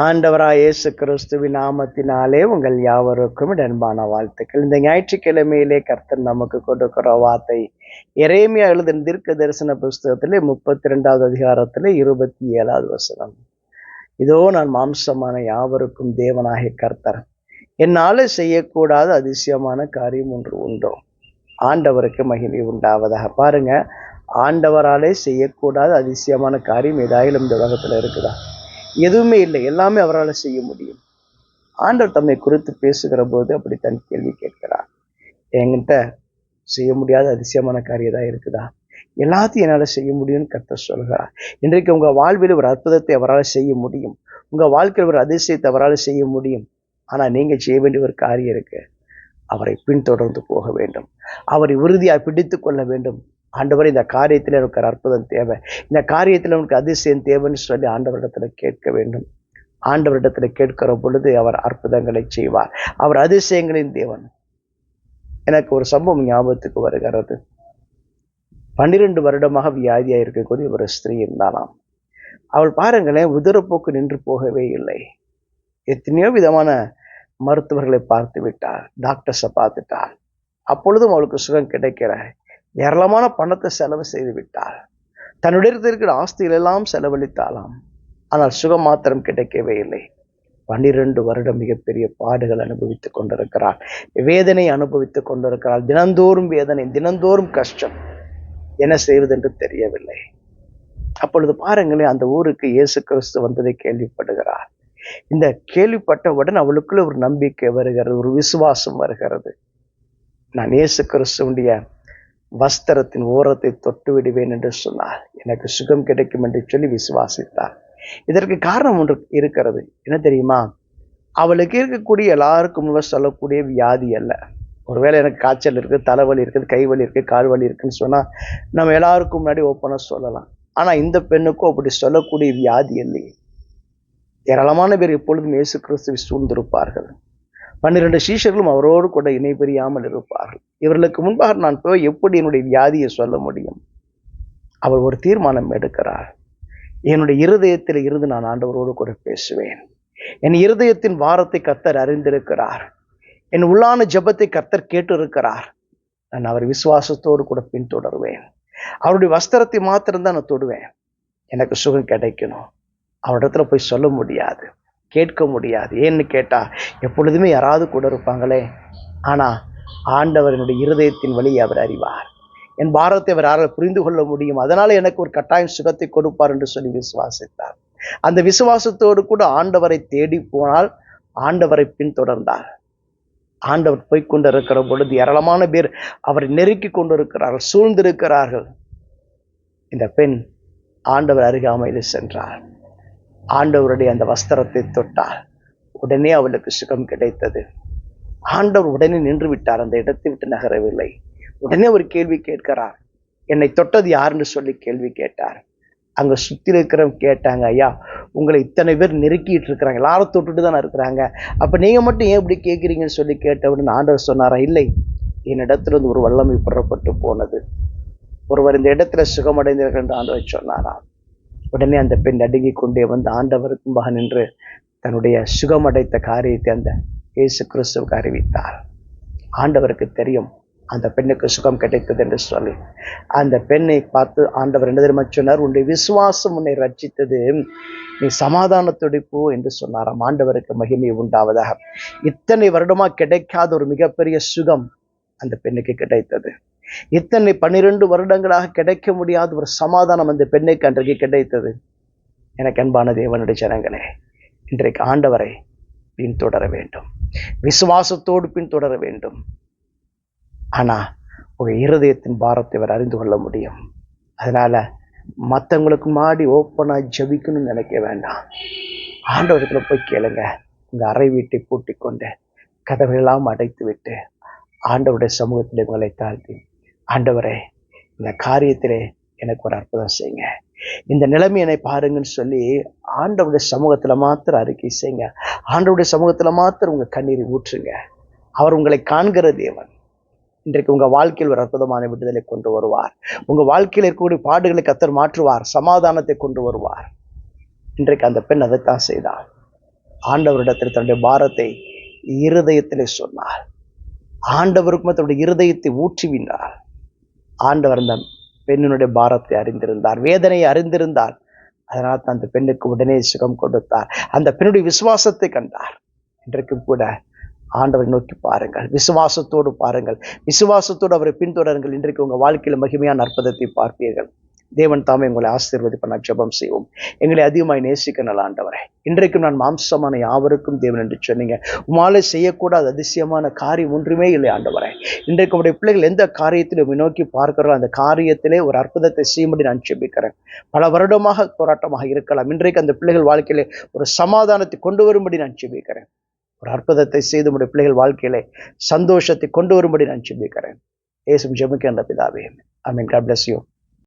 ஆண்டவராய் இயேசு கிறிஸ்துவின் நாமத்தினாலே உங்கள் யாவருக்கும் அன்பான வாழ்த்துக்கள். இந்த ஞாயிற்றுக்கிழமையிலே கர்த்தர் நமக்கு கொடுக்கிற வார்த்தை எரேமியா எழுதின தீர்க்க தரிசன புஸ்தகத்திலே 32வது அதிகாரத்திலே 27வது வசனம். இதோ நான் மாம்சமான யாவருக்கும் தேவனாகிய கர்த்தர், என்னால செய்யக்கூடாத அதிசயமான காரியம் ஒன்று உண்டோ? ஆண்டவருக்கு மகிமை உண்டாவதாக. பாருங்க, ஆண்டவராலே செய்யக்கூடாத அதிசயமான காரியம் ஏதாயிலும் இந்த உலகத்துல இருக்குதா? எதுவுமே இல்லை. எல்லாமே அவரால் செய்ய முடியும். ஆண்டவர் தம்மை குறித்து பேசுகிற போது அப்படித்தான் கேள்வி கேட்கிறார். என்கிட்ட செய்ய முடியாத அதிசயமான காரியம் தான் இருக்குதா? எல்லாத்தையும் என்னால் செய்ய முடியும்னு கர்த்தர் சொல்கிறார். இன்றைக்கு உங்க வாழ்வில் ஒரு அற்புதத்தை அவரால் செய்ய முடியும். உங்க வாழ்க்கையில் ஒரு அதிசயத்தை அவரால் செய்ய முடியும். ஆனா நீங்க செய்ய வேண்டிய ஒரு காரியம் இருக்கு. அவரை பின்தொடர்ந்து போக வேண்டும். அவரை உறுதியாக பிடித்து கொள்ள வேண்டும். ஆண்டவர், இந்த காரியத்தில் எனக்கு ஒரு அற்புதம் தேவை, இந்த காரியத்தில் எனக்கு அதிசயம் தேவைன்னு சொல்லி ஆண்டவரிடத்துல கேட்க வேண்டும். ஆண்டவரிடத்துல கேட்கிற பொழுது அவர் அற்புதங்களை செய்வார். அவர் அதிசயங்களின் தேவன். எனக்கு ஒரு சம்பவம் ஞாபகத்துக்கு வருகிறது. 12 வருடமாக வியாதியாக இருக்கக்கூடிய ஒரு ஸ்திரீ இருந்தாலாம். அவள் பாருங்களேன், உதிரப்போக்கு நின்று போகவே இல்லை. எத்தனையோ விதமான மருத்துவர்களை பார்த்து விட்டாள், டாக்டர்ஸை பார்த்துட்டாள். அப்பொழுதும் அவளுக்கு சுகம் கிடைக்கிற ஏராளமான பணத்தை செலவு செய்து விட்டாள். தன்னுடைய இருக்கிற ஆஸ்திகள் எல்லாம் செலவழித்தாலாம். ஆனால் சுகம் மாத்திரம் கிடைக்கவே இல்லை. 12 வருடம் மிகப்பெரிய பாடுகள் அனுபவித்துக் கொண்டிருக்கிறாள். வேதனை அனுபவித்துக் கொண்டிருக்கிறாள். தினந்தோறும் வேதனை, தினந்தோறும் கஷ்டம். என்ன செய்வது என்று தெரியவில்லை. அப்பொழுது பாருங்களேன், அந்த ஊருக்கு இயேசு கிறிஸ்து வந்ததை கேள்விப்படுகிறார். இந்த கேள்விப்பட்டவுடன் அவளுக்குள்ள ஒரு நம்பிக்கை வருகிறது, ஒரு விசுவாசம் வருகிறது. நான் இயேசு கிறிஸ்துவுடைய வஸ்திரத்தின் ஓரத்தை தொட்டு விடுவேன் என்று சொன்னார், எனக்கு சுகம் கிடைக்கும் என்று சொல்லி விசுவாசித்தார். இதற்கு காரணம் ஒன்று இருக்கிறது. என்ன தெரியுமா? அவளுக்கு இருக்கக்கூடிய எல்லாருக்கும் சொல்லக்கூடிய வியாதி அல்ல. ஒருவேளை எனக்கு காய்ச்சல் இருக்குது, தலைவலி இருக்குது, கைவலி இருக்குது, கால்வலி இருக்குன்னு சொன்னா நம்ம எல்லாருக்கும் முன்னாடி ஓப்பனாக சொல்லலாம். ஆனா இந்த பெண்ணுக்கும் அப்படி சொல்லக்கூடிய வியாதி இல்லையே. ஏராளமான பேர் எப்பொழுதும் இயேசு கிறிஸ்துவை சூழ்ந்திருப்பார்கள். 12 சீஷர்களும் அவரோடு கூட இணை பிரியாமல் இருப்பார்கள். இவர்களுக்கு முன்பாக நான் போய் எப்படி என்னுடைய வியாதியை சொல்ல முடியும்? அவர் ஒரு தீர்மானம் எடுக்கிறார். என்னுடைய இருதயத்தில் இருந்து நான் ஆண்டவரோடு கூட பேசுவேன். என் இருதயத்தின் வாரத்தை கர்த்தர் அறிந்திருக்கிறார். என் உள்ளான ஜெபத்தை கர்த்தர் கேட்டு இருக்கிறார். நான் அவர் விசுவாசத்தோடு கூட பின்தொடருவேன். அவருடைய வஸ்திரத்தை மாத்திரம்தான் நான் தொடுவேன். எனக்கு சுகம் கிடைக்கணும். அவரிடத்துல போய் சொல்ல முடியாது, கேட்க முடியாது. ஏன்னு கேட்டா எப்பொழுதுமே யாராவது கூட இருப்பாங்களே. ஆனா ஆண்டவர் என்னுடைய இருதயத்தின் வழியை அவர் அறிவார். என் பாரத்தை அவர் யாரால் புரிந்து கொள்ள முடியும். அதனால எனக்கு ஒரு கட்டாயம் சுகத்தை கொடுப்பார் என்று சொல்லி விசுவாசித்தார். அந்த விசுவாசத்தோடு கூட ஆண்டவரை தேடி போனால், ஆண்டவரை பின்தொடர்ந்தார். ஆண்டவர் போய்கொண்டிருக்கிற பொழுது ஏராளமான பேர் அவரை நெருக்கி கொண்டிருக்கிறார்கள், சூழ்ந்திருக்கிறார்கள். இந்த பெண் ஆண்டவர் அருகாமையில் சென்றார். ஆண்டவருடைய அந்த வஸ்திரத்தை தொட்டார். உடனே அவளுக்கு சுகம் கிடைத்தது. ஆண்டவர் உடனே நின்று விட்டார், அந்த இடத்தை விட்டு நகரவில்லை. உடனே ஒரு கேள்வி கேட்கிறார். என்னை தொட்டது யாருன்னு சொல்லி கேள்வி கேட்டார். அங்க சுத்தி இருக்கிறவங்க கேட்டாங்க, ஐயா, உங்களை இத்தனை பேர் நெருக்கிட்டு இருக்கிறாங்க, எல்லாரும் தொட்டுட்டு தானே இருக்கிறாங்க, அப்ப நீங்க மட்டும் ஏன் இப்படி கேட்குறீங்கன்னு சொல்லி கேட்டவுடன் ஆண்டவர் சொன்னாரா, இல்லை, என்னிடத்துல இருந்து ஒரு வல்லமை புறப்பட்டு போனது, ஒருவர் இந்த இடத்துல சுகமடைந்தீர்கள் என்று ஆண்டவர் சொன்னாராம். உடனே அந்த பெண் நடுங்கி கொண்டே வந்து ஆண்டவருக்கு முன்பாக நின்று தன்னுடைய சுகமடைத்த காரியத்தை அந்த இயேசு கிறிஸ்துவுக்கு அறிவித்தார். ஆண்டவருக்கு தெரியும் அந்த பெண்ணுக்கு சுகம் கிடைத்தது என்று சொல்லி. அந்த பெண்ணை பார்த்து ஆண்டவர் என்ன தெரியுமா சொன்னார்? உன்னுடைய விசுவாசம் உன்னை ரட்சித்தது, நீ சமாதானத்தோடு போ என்று சொன்னாராம். ஆண்டவருக்கு மகிமை உண்டாவதாக. இத்தனை வருடமா கிடைக்காத ஒரு மிகப்பெரிய சுகம் அந்த பெண்ணுக்கு கிடைத்தது. இத்தனை 12 வருடங்களாக கிடைக்க முடியாத ஒரு சமாதானம் அந்த பெண்ணுக்கு அன்றைக்கு கிடைத்தது. எனக்கு அன்பான தேவனுடைய ஜனங்களே, இன்றைக்கு ஆண்டவரை பின்தொடர வேண்டும், விசுவாசத்தோடு பின்தொடர வேண்டும். ஆனா உங்க இருதயத்தின் பாரத்தை அவர் அறிந்து கொள்ள முடியும். அதனால மற்றவங்களுக்கு மாடி ஓப்பனா ஜபிக்கணும்னு நினைக்க வேண்டாம். ஆண்டவரத்துல போய் கேளுங்க. உங்க அறை வீட்டை பூட்டி கொண்டு கதவையெல்லாம் அடைத்து விட்டு ஆண்டவருடைய சமூகத்திலே உங்களை தாழ்த்தி, ஆண்டவரே, இந்த காரியத்திலே எனக்கு ஒரு அற்புதம் செய்யுங்க, இந்த நிலைமை என்னை பாருங்கன்னு சொல்லி ஆண்டவருடைய சமூகத்துல மாத்திரம் அறிக்கை செய்யுங்க. ஆண்டவருடைய சமூகத்துல மாத்திரம் உங்க கண்ணீரை ஊற்றுங்க. அவர் உங்களை காண்கிற தேவன். இன்றைக்கு உங்க வாழ்க்கையில் ஒரு அற்புதமான விடுதலை கொண்டு வருவார். உங்க வாழ்க்கையில் இருக்கக்கூடிய பாடுகளை கர்த்தர் மாற்றுவார், சமாதானத்தை கொண்டு வருவார். இன்றைக்கு அந்த பெண் அதைத்தான் செய்தார். ஆண்டவரிடத்தில் தன்னுடைய பாரத்தை இருதயத்திலே சொன்னார். ஆண்டவருக்கும் தன்னுடைய இருதயத்தை ஊற்றிவினார். ஆண்டவர் அந்த பெண்ணினுடைய பாரத்தை அறிந்திருந்தார், வேதனையை அறிந்திருந்தார். அதனால் தான் அந்த பெண்ணுக்கு உடனே சுகம் கொடுத்தார். அந்த பெண்ணுடைய விசுவாசத்தை கண்டார். இன்றைக்கும் கூட ஆண்டவரை நோக்கி பாருங்கள், விசுவாசத்தோடு பாருங்கள், விசுவாசத்தோடு அவரை பின்தொடருங்கள். இன்றைக்கு உங்க வாழ்க்கையில மகிமையான அற்புதத்தை பார்ப்பீர்கள். தேவன் தாமே உங்களை ஆசீர்வதிப்ப நான் ஜெபம் செய்வோம். எங்களை அதிகமாய் நேசிக்க நல்ல ஆண்டவரே, இன்றைக்கும் நான் மாம்சமான யாவருக்கும் தேவன் என்று சொன்னீங்க. உமாலே செய்யக்கூடாத அதிசயமான காரியம் ஒன்றுமே இல்லை ஆண்டவரே. இன்றைக்கு உடைய பிள்ளைகள் எந்த காரியத்திலும் நோக்கி பார்க்கிறோம், அந்த காரியத்திலே ஒரு அற்புதத்தை செய்யும்படி நான் ஜெபிக்கிறேன். பல வருடமாக போராட்டமாக இருக்கலாம், இன்றைக்கு அந்த பிள்ளைகள் வாழ்க்கையிலே ஒரு சமாதானத்தை கொண்டு வரும்படி நான் ஜெபிக்கிறேன். ஒரு அற்புதத்தை செய்து உடைய பிள்ளைகள் வாழ்க்கையிலே சந்தோஷத்தை கொண்டு வரும்படி நான் ஜெபிக்கிறேன். இயேசு ஜெபிக்கின்ற பிதாவே, ஆமென். God bless you.